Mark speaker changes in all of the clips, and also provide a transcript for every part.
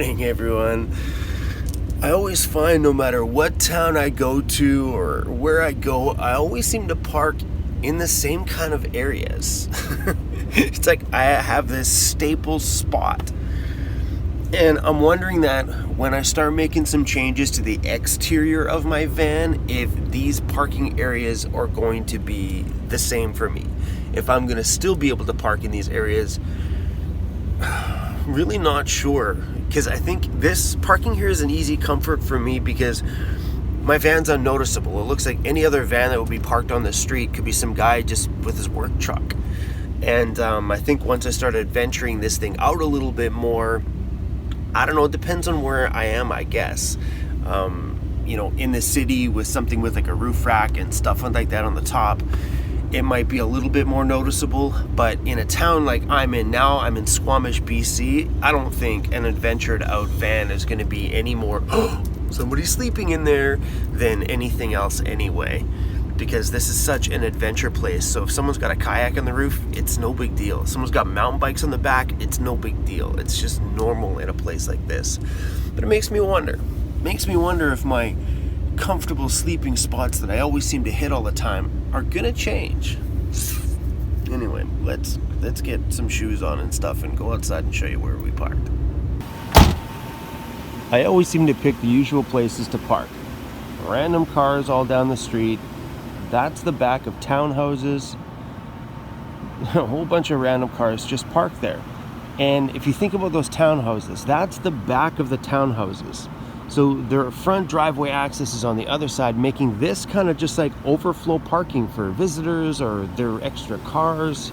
Speaker 1: morning, everyone. I always find no matter what town I go to or where I go, I always seem to park in the same kind of areas. It's like I have this staple spot. And I'm wondering that when I start making some changes to the exterior of my van, if these parking areas are going to be the same for me. If I'm going to still be able to park in these areas, really not sure. Because I think this parking here is an easy comfort for me because my van's unnoticeable. It looks like any other van that would be parked on the street could be some guy just with his work truck. And I think once I started venturing this thing out a little bit more, I don't know, it depends on where I am, I guess. In the city with something with like a roof rack and stuff like that on the top, it might be a little bit more noticeable. But in a town like I'm in now, I'm in Squamish, BC, I don't think an adventured out van is going to be any more, somebody's sleeping in there, than anything else anyway. Because this is such an adventure place. So if someone's got a kayak on the roof, it's no big deal. If someone's got mountain bikes on the back, it's no big deal. It's just normal in a place like this. But it makes me wonder. It makes me wonder if my comfortable sleeping spots that I always seem to hit all the time are gonna change. Anyway, let's get some shoes on and stuff and go outside and show you where we parked. I always seem to pick the usual places to park. Random cars all down the street. That's the back of townhouses. A whole bunch of random cars just parked there. And if you think about those townhouses, that's the back of the townhouses. So their front driveway access is on the other side, making this kind of just like overflow parking for visitors or their extra cars,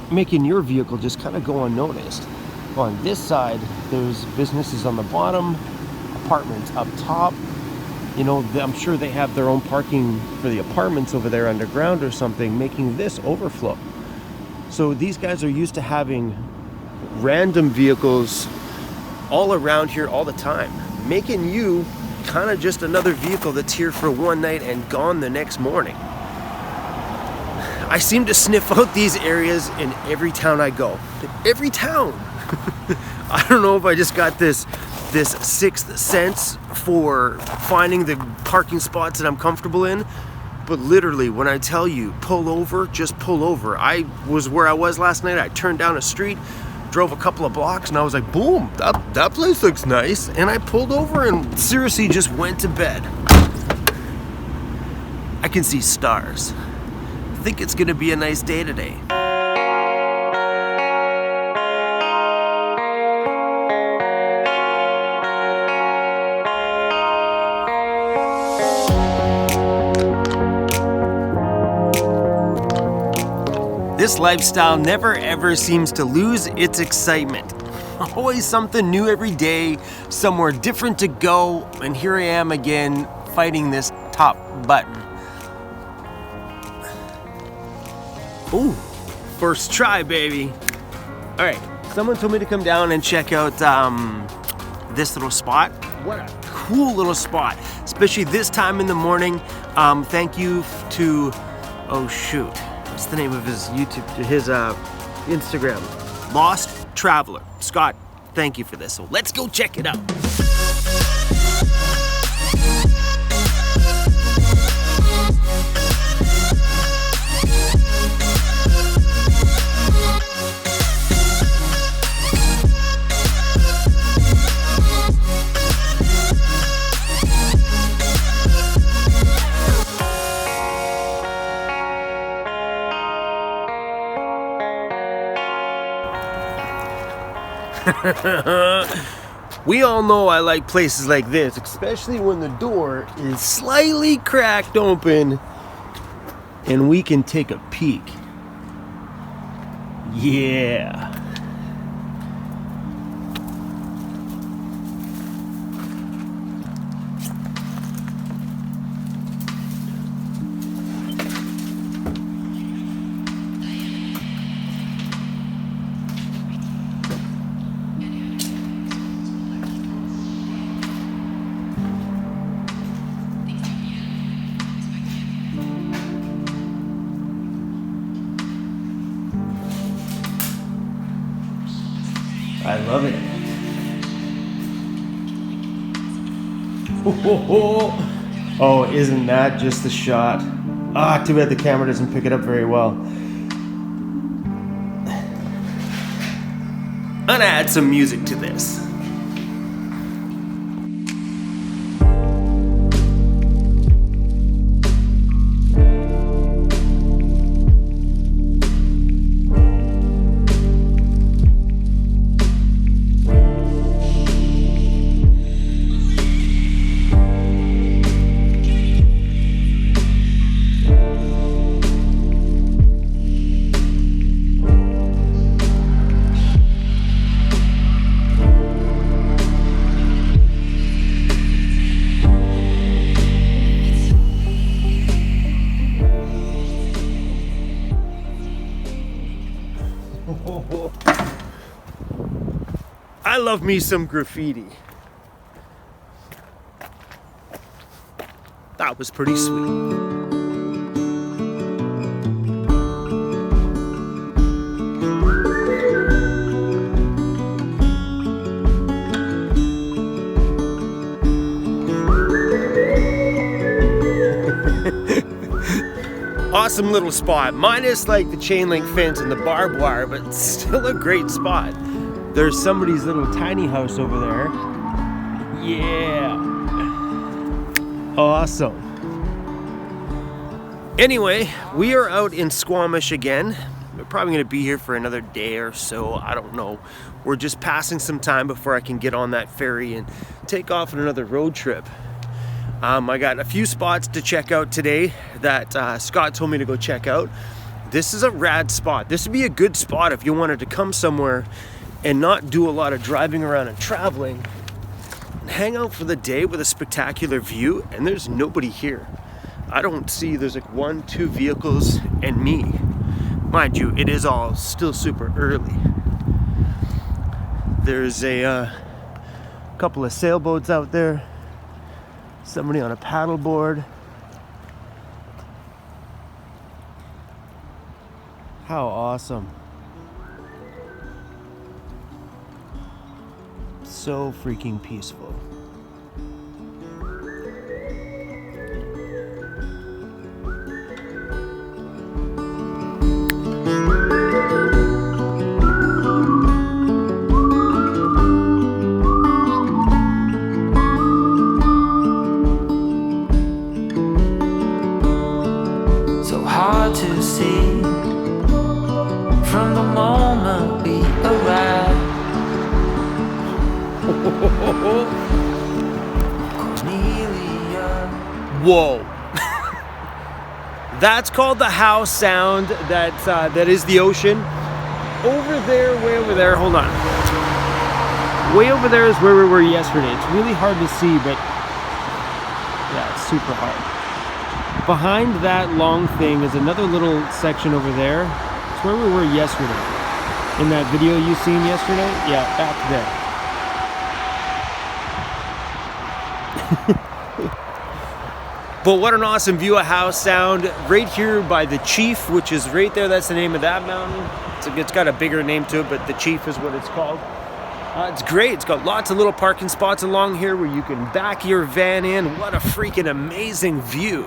Speaker 1: making your vehicle just kind of go unnoticed. On this side, there's businesses on the bottom, apartments up top. I'm sure they have their own parking for the apartments over there underground or something, making this overflow. So these guys are used to having random vehicles all around here all the time, making you kind of just another vehicle that's here for one night and gone the next morning. I seem to sniff out these areas in every town I go. Every town. I don't know if I just got this sixth sense for finding the parking spots that I'm comfortable in, but literally when I tell you pull over, just pull over. I was where I was last night. I turned down a street, drove a couple of blocks, and I was like, boom, that place looks nice, and I pulled over and seriously just went to bed. I can see stars. I think it's gonna be a nice day today. This lifestyle never ever seems to lose its excitement. Always something new every day, somewhere different to go, and here I am again fighting this top button. Ooh, first try, baby. All right, someone told me to come down and check out this little spot. What a cool little spot, especially this time in the morning. Thank you to, oh shoot. What's the name of his Instagram? Lost Traveler. Scott, thank you for this. So let's go check it out. We all know I like places like this, especially when the door is slightly cracked open and we can take a peek. Yeah. I love it. Oh, isn't that just the shot? Ah, too bad the camera doesn't pick it up very well. I'm gonna add some music to this. I love me some graffiti. That was pretty sweet. Awesome little spot, minus like the chain link fence and the barbed wire, but still a great spot. There's somebody's little tiny house over there. Yeah. Awesome. Anyway, we are out in Squamish again. We're probably gonna be here for another day or so, I don't know. We're just passing some time before I can get on that ferry and take off on another road trip. I got a few spots to check out today that Scott told me to go check out. This is a rad spot. This would be a good spot if you wanted to come somewhere and not do a lot of driving around and traveling. Hang out for the day with a spectacular view, and there's nobody here. I don't see, there's like 1, 2 vehicles and me. Mind you, it is all still super early. There's a couple of sailboats out there. Somebody on a paddleboard. How awesome. So freaking peaceful.
Speaker 2: So hard to see from the moment we arrived.
Speaker 1: Whoa. That's called the house sound. That is the ocean. Over there, way over there, hold on. Way over there is where we were yesterday. It's really hard to see, but yeah, it's super hard. Behind that long thing is another little section over there. It's where we were yesterday. In that video you seen yesterday? Yeah, back there. But what an awesome view of house sound right here by the Chief, which is right there. That's the name of that mountain. It's got a bigger name to it, but the Chief is what it's called. It's great. It's got lots of little parking spots along here where you can back your van in. What a freaking amazing view.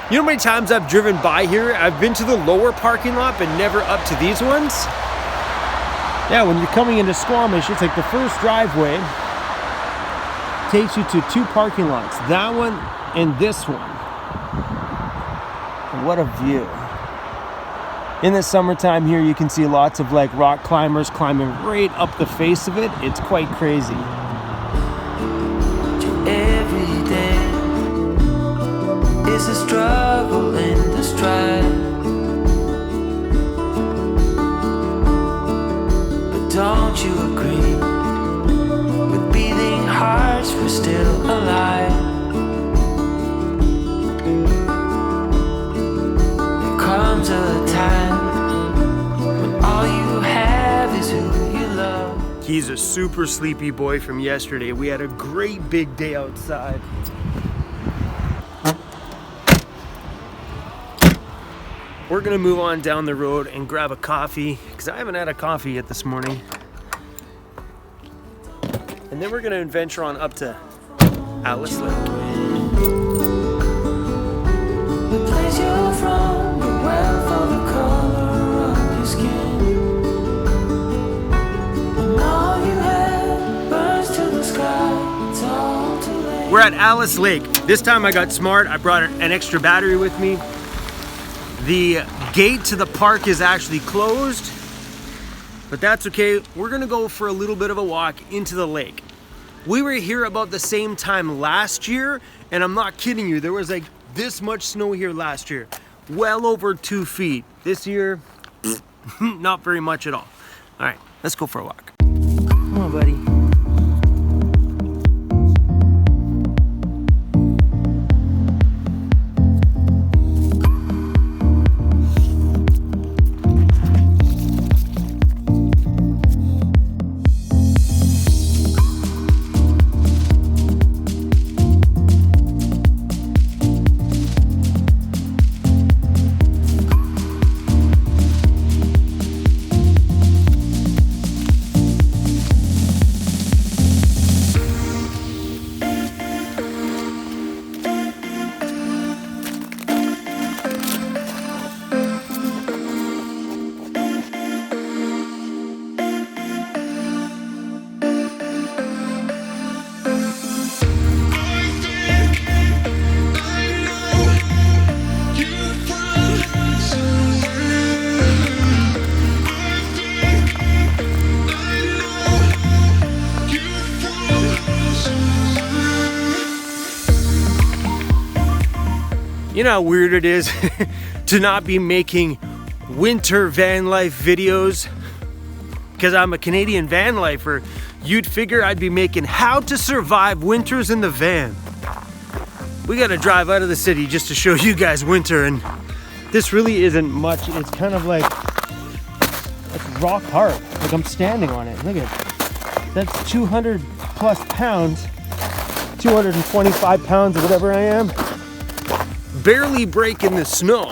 Speaker 1: You know how many times I've driven by here? I've been to the lower parking lot, but never up to these ones. Yeah, when you're coming into Squamish, it's like the first driveway takes you to 2 parking lots. That one and this one. What a view. In the summertime here, you can see lots of like rock climbers climbing right up the face of it. It's quite crazy.
Speaker 2: Every day is a struggle in the strife. But don't you agree? With beating hearts, we're still alive. There comes a time when all you have is who you love.
Speaker 1: He's a super sleepy boy from yesterday. We had a great big day outside. We're gonna move on down the road and grab a coffee because I haven't had a coffee yet this morning. And then we're gonna adventure on up to Alice Lake.
Speaker 2: The place you're from, the wealth of the color of your skin. And all you have burns to the sky. It's all too late.
Speaker 1: We're at Alice Lake. This time I got smart. I brought an extra battery with me. The gate to the park is actually closed, but that's okay. We're gonna go for a little bit of a walk into the lake. We were here about the same time last year, and I'm not kidding you, there was like this much snow here last year. Well over 2 feet. This year, not very much at all. All right, let's go for a walk. Come on, buddy. You know how weird it is to not be making winter van life videos? Because I'm a Canadian van lifer. You'd figure I'd be making how to survive winters in the van. We gotta drive out of the city just to show you guys winter, and this really isn't much. It's kind of like, it's rock hard. Like I'm standing on it. Look at it. That's 200 plus pounds, 225 pounds or whatever I am. Barely breaking the snow.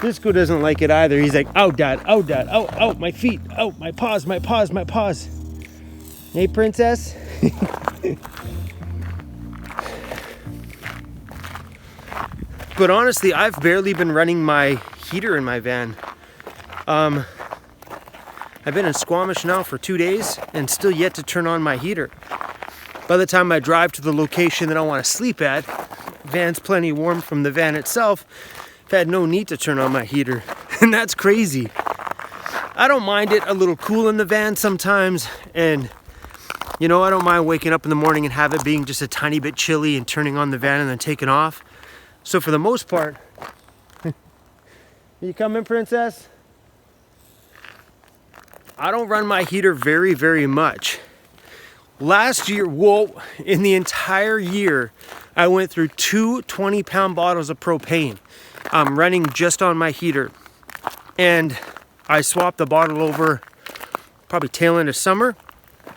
Speaker 1: Disco doesn't like it either. He's like, "Ow, Dad, ow, Dad, ow, ow, my feet, ow, my paws, my paws, my paws." Hey, princess. But honestly, I've barely been running my heater in my van. I've been in Squamish now for 2 days and still yet to turn on my heater. By the time I drive to the location that I want to sleep at, van's plenty warm from the van itself. I've had no need to turn on my heater, and that's crazy. I don't mind it a little cool in the van sometimes, and you know, I don't mind waking up in the morning and have it being just a tiny bit chilly and turning on the van and then taking off. So for the most part, you coming, princess? I don't run my heater very, very much. Last year, in the entire year, I went through 2 20-pound bottles of propane. I'm running just on my heater. And I swapped the bottle over probably tail end of summer,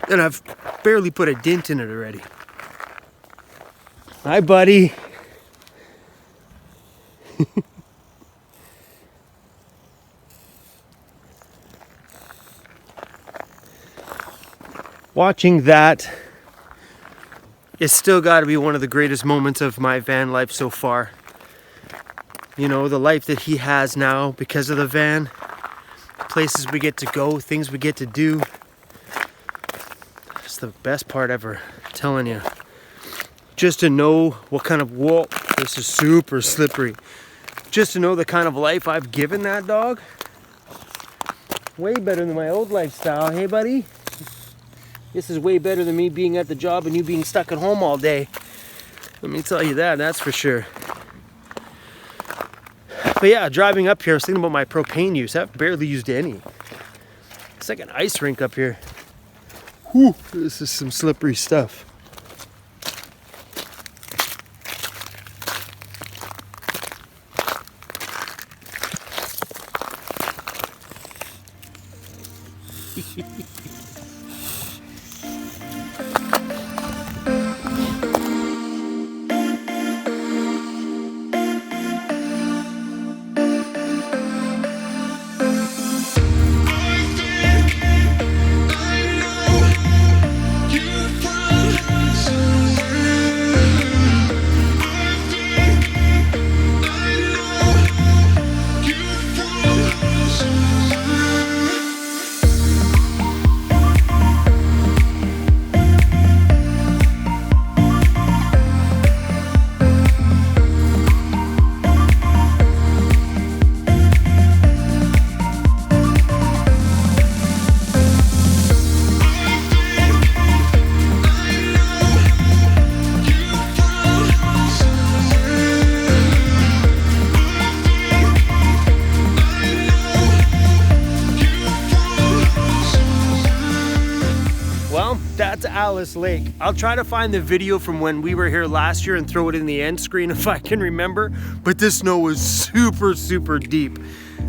Speaker 1: and I've barely put a dent in it already. Hi, buddy. Watching that, it's still got to be one of the greatest moments of my van life so far. You know, the life that he has now because of the van, places we get to go, things we get to do. It's the best part ever, I'm telling you. Just to know what kind of, whoa, this is super slippery. Just to know the kind of life I've given that dog. Way better than my old lifestyle, hey buddy? This is way better than me being at the job and you being stuck at home all day. Let me tell you that, that's for sure. But yeah, driving up here, I was thinking about my propane use. I've barely used any. It's like an ice rink up here. Whew, this is some slippery stuff. Well, that's Alice Lake. I'll try to find the video from when we were here last year and throw it in the end screen if I can remember, but this snow was super, super deep.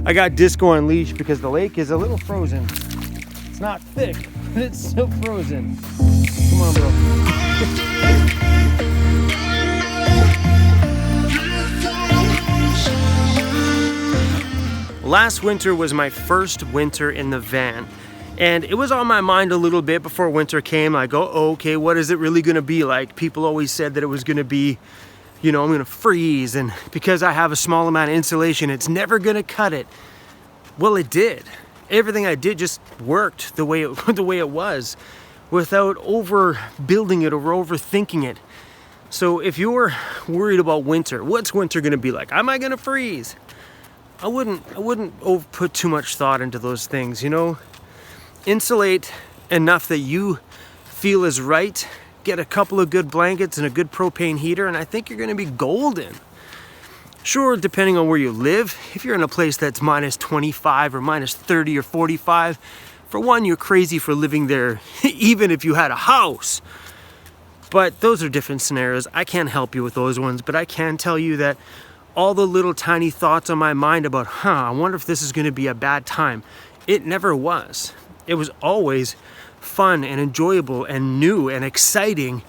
Speaker 1: I got Disco on leash because the lake is a little frozen. It's not thick, but it's still frozen. Come on, bro. Last winter was my first winter in the van, and it was on my mind a little bit before winter came. I go, oh, okay, what is it really gonna be like? People always said that it was gonna be, you know, I'm gonna freeze, and because I have a small amount of insulation, it's never gonna cut it. Well, it did. Everything I did just worked the way it was, without overbuilding it or overthinking it. So if you're worried about winter, what's winter gonna be like? Am I gonna freeze? I wouldn't put too much thought into those things, you know? Insulate enough that you feel is right, get a couple of good blankets and a good propane heater, and I think you're gonna be golden. Sure, depending on where you live, if you're in a place that's minus 25 or minus 30 or 45, for one, you're crazy for living there, even if you had a house. But those are different scenarios. I can't help you with those ones, but I can tell you that all the little tiny thoughts on my mind about, I wonder if this is gonna be a bad time. It never was. It was always fun and enjoyable and new and exciting.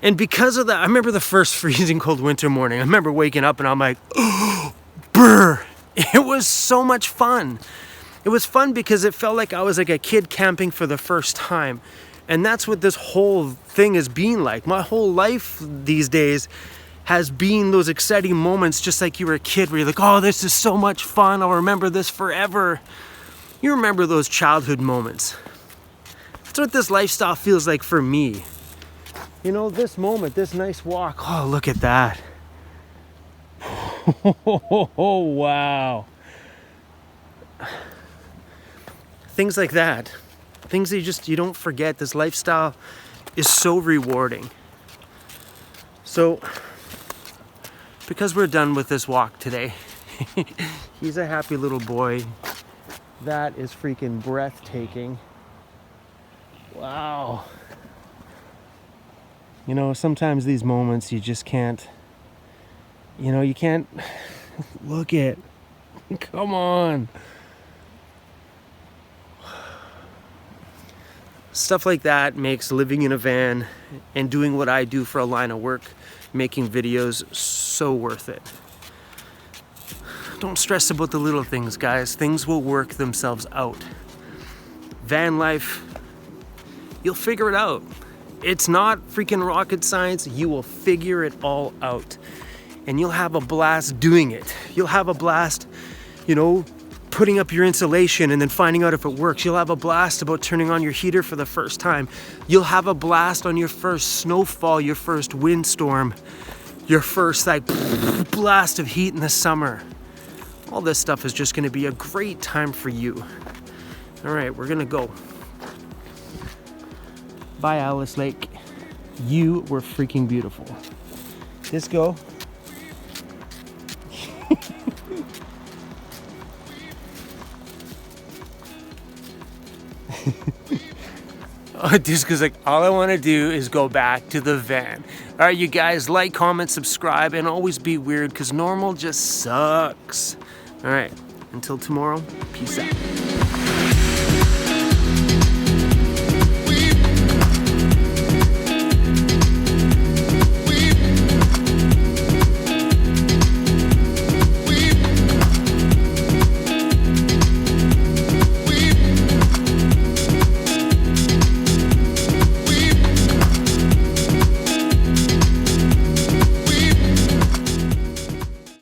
Speaker 1: And because of that, I remember the first freezing cold winter morning. I remember waking up and I'm like, oh, brr. It was so much fun. It was fun because it felt like I was like a kid camping for the first time. And that's what this whole thing has been like. My whole life these days has been those exciting moments, just like you were a kid where you're like, oh, this is so much fun. I'll remember this forever. You remember those childhood moments. That's what this lifestyle feels like for me. You know, this moment, this nice walk. Oh, look at that. Oh, wow. Things like that. Things that you don't forget. This lifestyle is so rewarding. So, because we're done with this walk today, he's a happy little boy. That is freaking breathtaking. Wow. You know, sometimes these moments you just can't, you can't look at. Come on. Stuff like that makes living in a van and doing what I do for a line of work, making videos, so worth it. Don't stress about the little things, guys. Things will work themselves out. Van life, you'll figure it out. It's not freaking rocket science. You will figure it all out. And you'll have a blast doing it. You'll have a blast, putting up your insulation and then finding out if it works. You'll have a blast about turning on your heater for the first time. You'll have a blast on your first snowfall, your first windstorm, your first blast of heat in the summer. All this stuff is just gonna be a great time for you. All right, we're gonna go. Bye, Alice Lake. You were freaking beautiful. Disco. Disco's like, all I want to do is go back to the van. All right, you guys, like, comment, subscribe, and always be weird, because normal just sucks. All right, until tomorrow, peace out.